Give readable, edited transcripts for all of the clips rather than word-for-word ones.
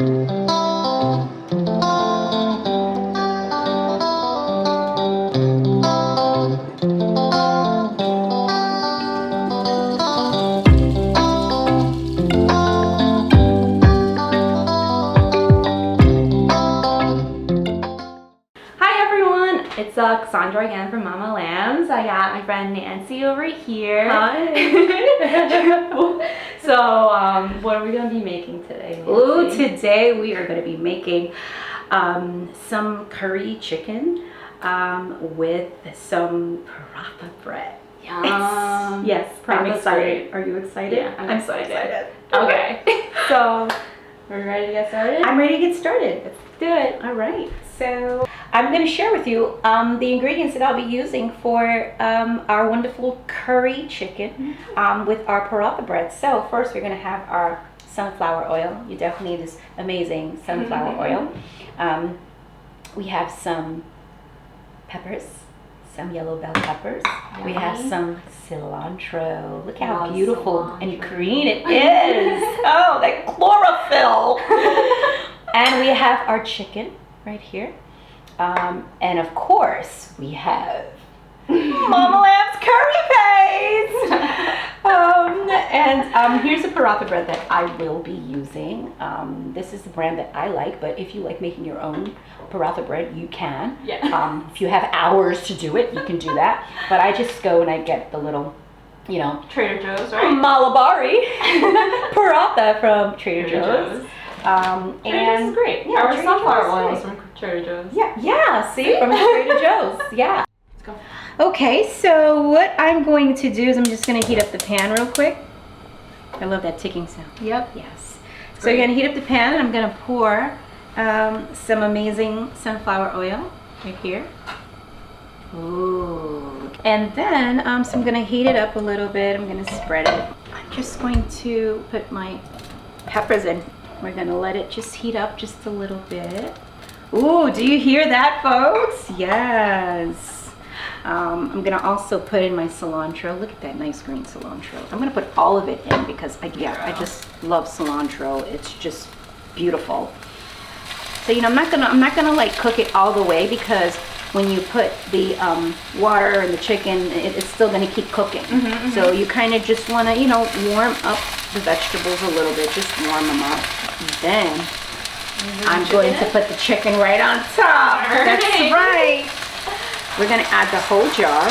It's Cassandra again from Mama Lam's. I got my friend Nancy over here. Hi. So, what are we going to be making today, Nancy? Ooh, today we are going to be making some curry chicken with some paratha bread. Yes, I'm excited. Are you excited? Yeah, I'm so excited. Okay. So, we're ready to get started? I'm ready to get started. Let's do it. All right. So, I'm going to share with you the ingredients that I'll be using for our wonderful curry chicken with our paratha bread. So, first we're going to have our sunflower oil. You definitely need this amazing sunflower oil. We have some peppers, some yellow bell peppers. We have some cilantro. Look how beautiful and green it is. Oh, that chlorophyll. And we have our chicken right here. And of course, we have Mama Lam's curry paste. And here's a paratha bread that I will be using. This is the brand that I like, but if you like making your own paratha bread, you can. Yeah. If you have hours to do it, you can do that. But I just go and I get the little, you know, Trader Joe's, right? Malabari paratha from Trader Joe's. Trader Joe's is great. Yeah, our Trader sunflower Joe's oil is is from Trader Joe's. Yeah, see, from Trader Joe's, yeah. Let's go. Okay, so what I'm going to do is I'm just going to heat up the pan real quick. I love that ticking sound. Yep. Yes. So you're going to heat up the pan and I'm going to pour some amazing sunflower oil right here. Ooh. And then so I'm going to heat it up a little bit. I'm going to spread it. I'm just going to put my peppers in. We're going to let it just heat up just a little bit. Ooh, do you hear that, folks? Yes. I'm going to also put in my cilantro. Look at that nice green cilantro. I'm going to put all of it in because, I just love cilantro. It's just beautiful. So, you know, I'm not gonna like cook it all the way because when you put the water and the chicken, it's still going to keep cooking. So you kind of just want to, you know, warm up the vegetables a little bit. Just warm them up. And then I'm going to put the chicken right on top. That's right. We're going to add the whole jar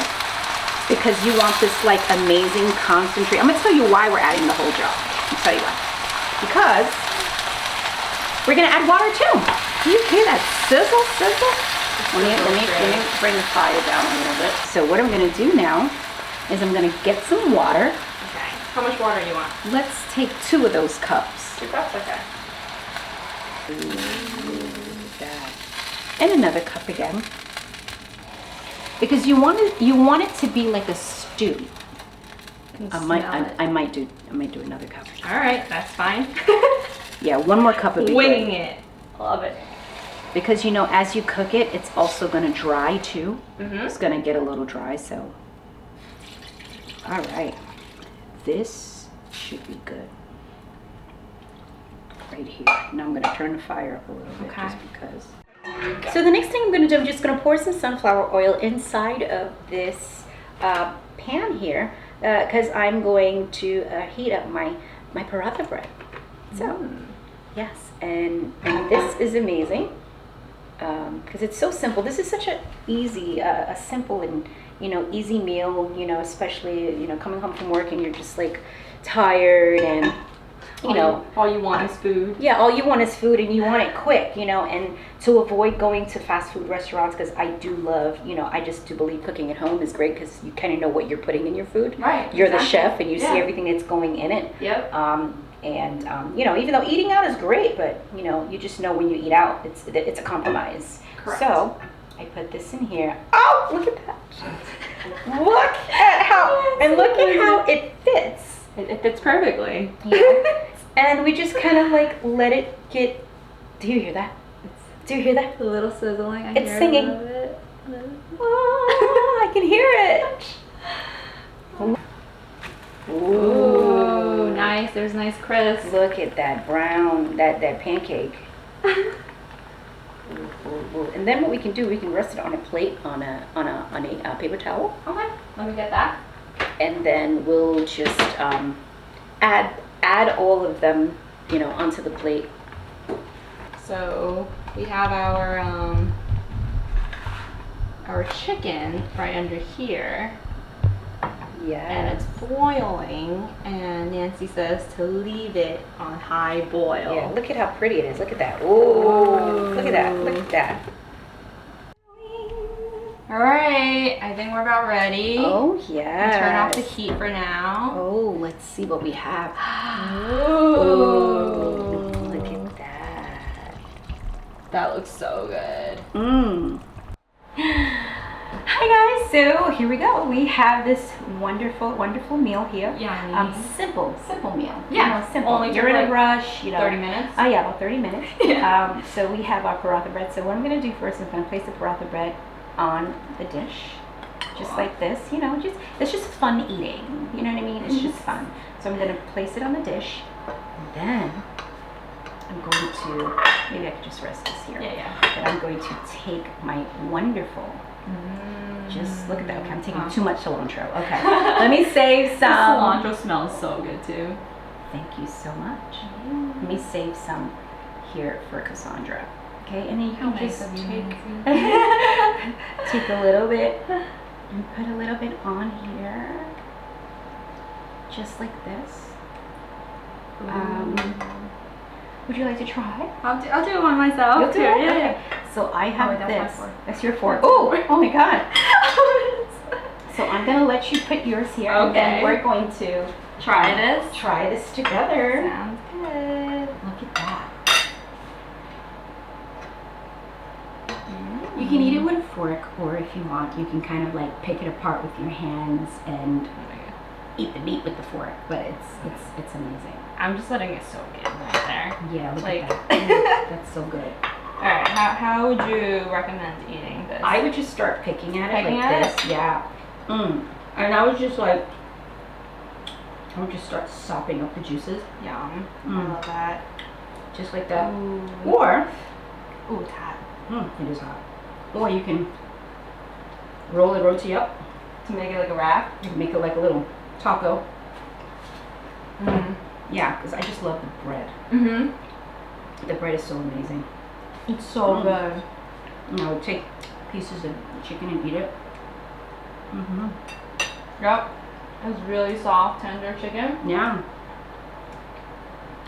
because you want this like amazing concentrate. I'm going to tell you why we're adding the whole jar. I'll tell you why. Because we're going to add water too. Do you hear that sizzle, sizzle? Let me bring the fire down a little bit. So what I'm going to do now is I'm going to get some water. Okay. How much water do you want? Let's take 2 of those cups. 2 cups? Okay. And another cup again. Because you want it to be like a stew. I might do another cup. All right, that's fine. Yeah, 1 more cup would be Winging good. it. Love it. Because you know, as you cook it, it's also going to dry too. It's going to get a little dry, so. All right. This should be good. Right here. Now I'm going to turn the fire up a little bit just because. So the next thing I'm going to do, I'm just going to pour some sunflower oil inside of this pan here because I'm going to heat up my paratha bread. So, yes, and this is amazing because it's so simple. This is such a easy, a simple and, you know, easy meal, you know, especially, you know, coming home from work and you're just like tired and, you know, all you want is food. Yeah, all you want is food and you want it quick, you know, and to avoid going to fast food restaurants because I do love, you know, I just do believe cooking at home is great because you kind of know what you're putting in your food. Right. You're the chef and you see everything that's going in it. Yep. You know, even though eating out is great, but, you know, you just know when you eat out, it's a compromise. Correct. So, I put this in here. Oh, look at that. Look at how, and look at how it fits. It fits perfectly. Yeah. And we just kind of like let it get, do you hear that? Do you hear that? A little sizzling. It's singing. Oh, I can hear it. Ooh, nice There's nice crisp. Look at that brown, that pancake. Ooh, ooh, ooh. And then what we can do, we can rest it on a plate, on a paper towel. Okay, let me get that. And then we'll just add all of them, you know, onto the plate. So we have our chicken right under here. Yeah. And it's boiling, and Nancy says to leave it on high boil. Yeah, look at how pretty it is. Look at that. Ooh, look at that. Look at that. All right, I think we're about ready. Oh, yeah. Turn off the heat for now. Oh, let's see what we have. Ooh. Look at that. That looks so good. Mmm. Hi guys, so here we go. We have this wonderful meal here. Yummy. Simple meal. Yeah, you know, simple. only You're in took a rush, you know. 30 minutes? Oh yeah, about 30 minutes. Yeah. So we have our paratha bread. So what I'm gonna do first is I'm gonna place the paratha bread on the dish, just like this. You know, it's just fun eating. You know what I mean? It's just fun. So I'm gonna place it on the dish, and then I'm going to, maybe I could just rest this here. Yeah. But I'm going to take my wonderful, just look at that. Okay, I'm taking too much cilantro. Okay, let me save some. Cilantro smells so good too. Thank you so much. Let me save some here for Cassandra. Okay, and then you can just take a little bit and put a little bit on here, just like this. Would you like to try? I'll do it one myself. You'll do it? Yeah. Okay. So I have that's my this. fork. That's your fork. Oh my God. So I'm gonna let you put yours here, and then we're going to Try this. try this together. Sounds good. Look at that. You can eat it with a fork, or if you want, you can kind of like pick it apart with your hands and eat the meat with the fork. But it's amazing. I'm just letting it soak in right there. Yeah, look Like- at that. That's so good. Alright, how would you recommend eating this? I would just start picking at it Picking like at this. Yeah. And I was just like, I would just start sopping up the juices, Yum. I Mm. love that. just like that. Ooh. Or, Ooh, it's hot. it is hot. Or you can roll the roti up. To make it like a wrap? You can make it like a little taco. Mm-hmm. Yeah, because I just love the bread. Mm-hmm. The bread is so amazing. It's so Mm. good. And I would take pieces of chicken and eat it. Yep. It's really soft, tender chicken. Yeah.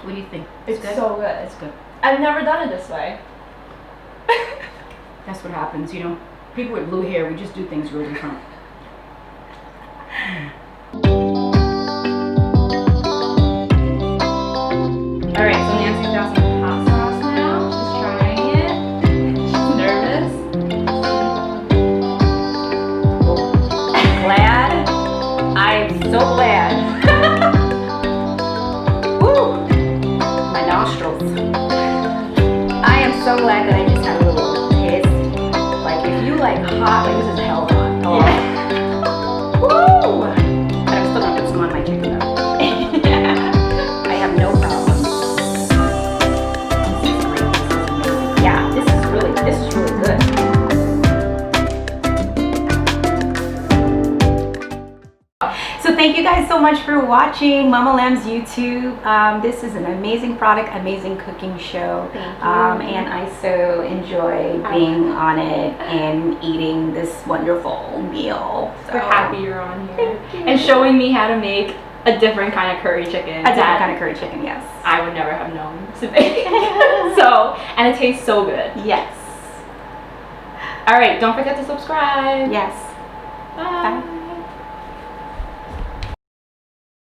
What do you think? It's good? so good. It's good. I've never done it this way. That's what happens, you know. People with blue hair, we just do things real different. Alright, so Nancy's got some hot sauce now. She's trying it. She's nervous. Glad. I'm so glad. Woo! My nostrils. I am so glad that I just had a little taste. Like if you like hot, like this is hell hot. Oh. Woo! But I'm still gonna put some on my chicken though. I have no problem. This is great. Yeah, this is really good. So thank you guys so much for watching Mama Lam's YouTube. This is an amazing product, amazing cooking show. Thank you. And I so enjoy being on it and eating this wonderful meal. So. We're happy you're on here. And showing me how to make a different kind of curry chicken. A different kind of curry chicken, yes. I would never have known to make. So, and it tastes so good. Yes. Alright, don't forget to subscribe. Yes. Bye. Bye.